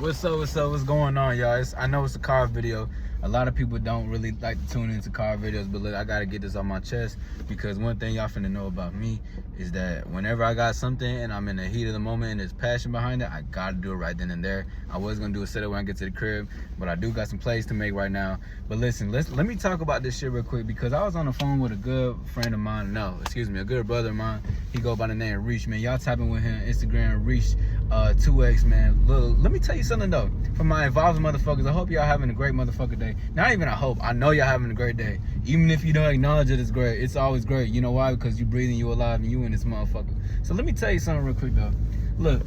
What's going on, y'all? I know it's a car video. A lot of people don't really like to tune into car videos, but look, I gotta get this off my chest because one thing y'all finna know about me is that whenever I got something and I'm in the heat of the moment and there's passion behind it, I gotta do it right then and there. I was gonna do a setup when I get to the crib, but I do got some plays to make right now. But listen, let me talk about this shit real quick because I was on the phone with a good friend of mine. A good brother of mine. He go by the name of Reach, man. Y'all tapping with him Instagram, Reach 2X, man. Look, let me tell you something though. For my involved motherfuckers, I hope y'all having a great motherfucker day. Not even I hope, I know y'all having a great day. Even if you don't acknowledge it, it's great. It's always great. You know why? Because you breathing, you alive, and you in this motherfucker. So let me tell you something real quick though. Look,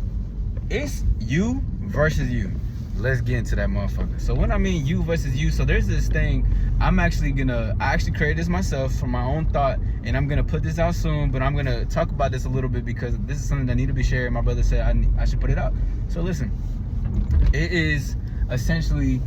it's you versus you. Let's get into that motherfucker. So when I mean you versus you, so there's this thing I actually created this myself from my own thought, and I'm gonna put this out soon, but I'm gonna talk about this a little bit because this is something that need to be shared. My brother said I should put it out. So listen, it is essentially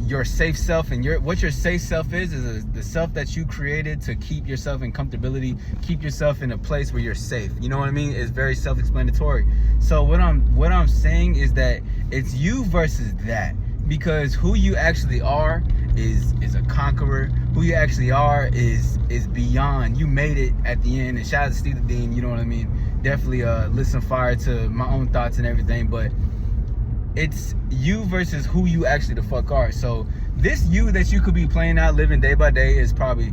your safe self, and what your safe self is the self that you created to keep yourself in comfortability, keep yourself in a place where you're safe. You know what I mean? It's very self-explanatory. So what I'm saying is that it's you versus that, because who you actually are is a conqueror. Who you actually are is beyond. You made it at the end. And shout out to Steve the Dean. You know what I mean? Definitely listen fire to my own thoughts and everything, but it's you versus who you actually the fuck are. So this you that you could be playing out, living day by day, is probably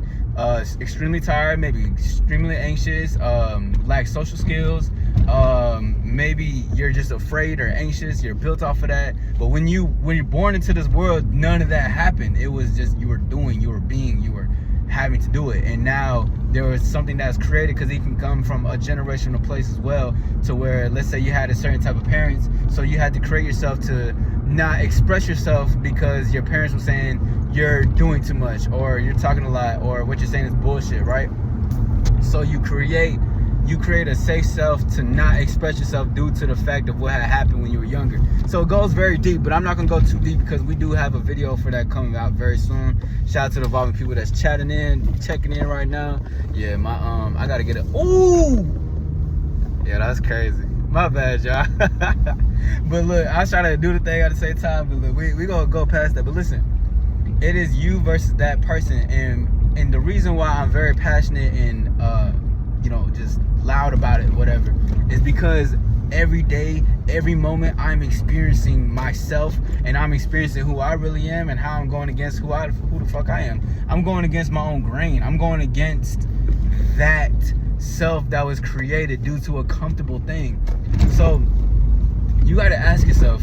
extremely tired, maybe extremely anxious, lack social skills, maybe you're just afraid or anxious. You're built off of that. But when you're born into this world, none of that happened. It was just you were being, you were having to do it. And now there was something that's created, because it can come from a generational place as well, to where, let's say you had a certain type of parents, so you had to create yourself to not express yourself because your parents were saying you're doing too much, or you're talking a lot, or what you're saying is bullshit, right? So you create a safe self to not express yourself due to the fact of what had happened when you were younger. So it goes very deep, but I'm not gonna go too deep because we do have a video for that coming out very soon. Shout out to the evolving people that's checking in right now. Yeah, I gotta get it. Ooh, yeah, that's crazy. My bad, y'all. But look, I was trying to do the thing at the same time, but look, we gonna go past that. But listen, it is you versus that person, and the reason why I'm very passionate and just loud about it, whatever, is because every day, every moment, I'm experiencing myself, and I'm experiencing who I really am, and how I'm going against who the fuck I am. I'm going against my own grain. I'm going against that self that was created due to a comfortable thing. So you got to ask yourself,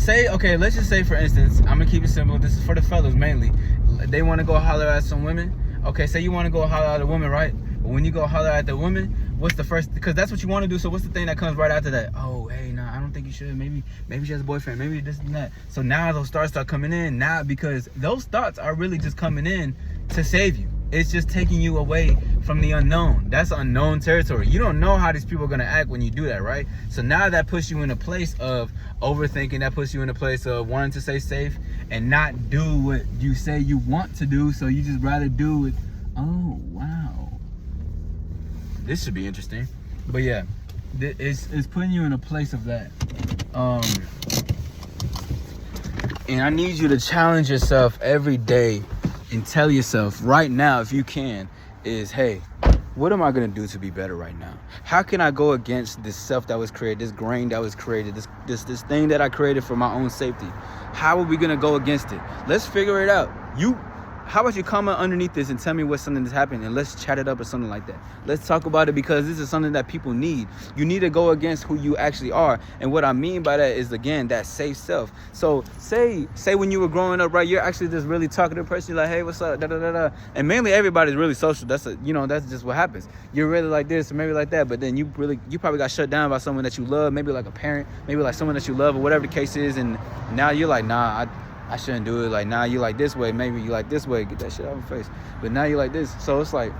let's just say, for instance, I'm gonna keep it simple. This is for the fellas mainly. They want to go holler at some women. Okay, say you want to go holler at a woman, right? But when you go holler at the woman, what's the first, because that's what you want to do, so what's the thing that comes right after that? Oh, hey, nah, I don't think you should. Maybe she has a boyfriend, maybe this and that. So now those thoughts start coming in, now, because those thoughts are really just coming in to save you. It's just taking you away from the unknown. That's unknown territory. You don't know how these people are going to act when you do that, right? So now that puts you in a place of overthinking. That puts you in a place of wanting to stay safe and not do what you say you want to do. So you just rather do it. Oh, wow. This should be interesting. But yeah, it's putting you in a place of that. And I need you to challenge yourself every day and tell yourself right now, if you can, is, hey, what am I gonna do to be better right now? How can I go against this self that was created, this grain that was created, this thing that I created for my own safety? How are we gonna go against it? Let's figure it out. How about you comment underneath this and tell me what's something that's happening, and let's chat it up or something like that. Let's talk about it, because this is something that people need. You need to go against who you actually are. And what I mean by that is, again, that safe self. So say when you were growing up, right, you're actually this really talkative person. You're like, hey, what's up? Da, da, da, da. And mainly everybody's really social. That's just what happens. You're really like this or maybe like that, but then you probably got shut down by someone that you love, maybe like a parent, maybe like someone that you love, or whatever the case is. And now you're like, nah, I shouldn't do it. Like, now you like this way, maybe you like this way, get that shit out of your face. But now you like this. So it's like,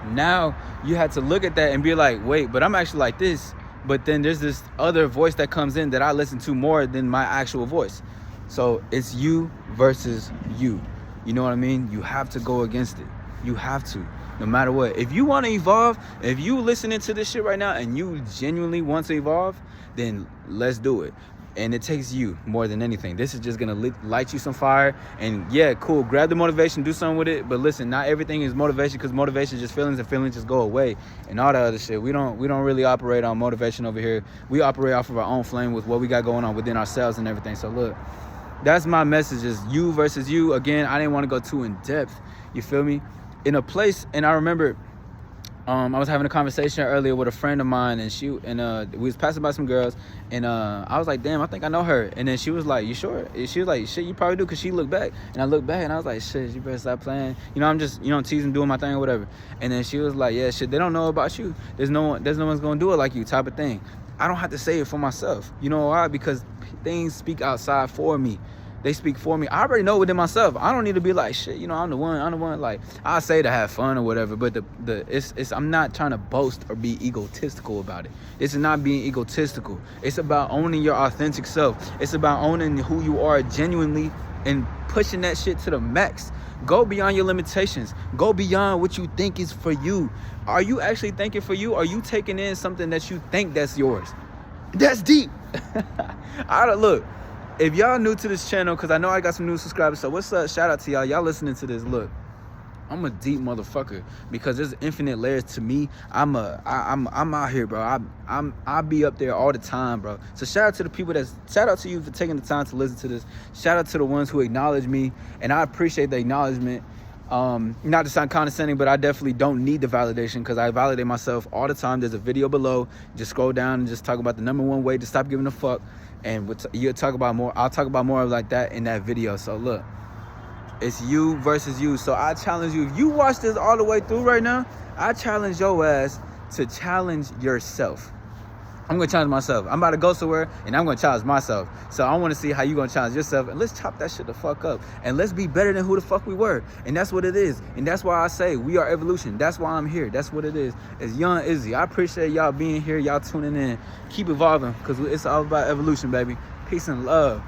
now you had to look at that and be like, wait, but I'm actually like this. But then there's this other voice that comes in that I listen to more than my actual voice. So it's you versus you. You know what I mean? You have to go against it. You have to, no matter what. If you want to evolve, if you listening to this shit right now and you genuinely want to evolve, then let's do it. And it takes you more than anything. This is just gonna light you some fire. And yeah, cool, grab the motivation, do something with it. But listen, not everything is motivation, because motivation is just feelings, and feelings just go away. And all the other shit. We don't really operate on motivation over here. We operate off of our own flame with what we got going on within ourselves and everything. So look, that's my message, is you versus you. Again, I didn't want to go too in depth. You feel me? In a place, and I remember I was having a conversation earlier with a friend of mine, and we was passing by some girls, and I was like, damn, I think I know her. And then she was like, you sure? And she was like, shit, you probably do, because she looked back. And I looked back, and I was like, shit, you better stop playing. You know, I'm just, teasing, doing my thing or whatever. And then she was like, yeah, shit, they don't know about you. There's no one's gonna do it like you, type of thing. I don't have to say it for myself. You know why? Because things speak outside for me. They speak for me. I already know within myself. I don't need to be like, shit, I'm the one. Like, I say to have fun or whatever, but I'm not trying to boast or be egotistical about it. This is not being egotistical. It's about owning your authentic self. It's about owning who you are genuinely and pushing that shit to the max. Go beyond your limitations. Go beyond what you think is for you. Are you actually thinking for you? Are you taking in something that you think that's yours? That's deep. Look. If y'all new to this channel, because I know I got some new subscribers, so what's up? Shout out to y'all. Y'all listening to this. Look, I'm a deep motherfucker, because there's infinite layers to me. I'm out here, bro. I be up there all the time, bro. So shout out to the people shout out to you for taking the time to listen to this. Shout out to the ones who acknowledge me, and I appreciate the acknowledgement. Not to sound condescending, but I definitely don't need the validation, because I validate myself all the time. There's a video below. Just scroll down and just talk about the #1 way to stop giving a fuck. And you'll talk about more. I'll talk about more like that in that video. So look, it's you versus you. So I challenge you, if you watch this all the way through right now, I challenge your ass to challenge yourself. I'm gonna challenge myself. I'm about to go somewhere, and I'm gonna challenge myself. So I want to see how you gonna challenge yourself, and let's chop that shit the fuck up, and let's be better than who the fuck we were. And that's what it is. And that's why I say we are evolution. That's why I'm here. That's what it is. It's Young Izzy. I appreciate y'all being here, y'all tuning in. Keep evolving, because it's all about evolution, baby. Peace and love.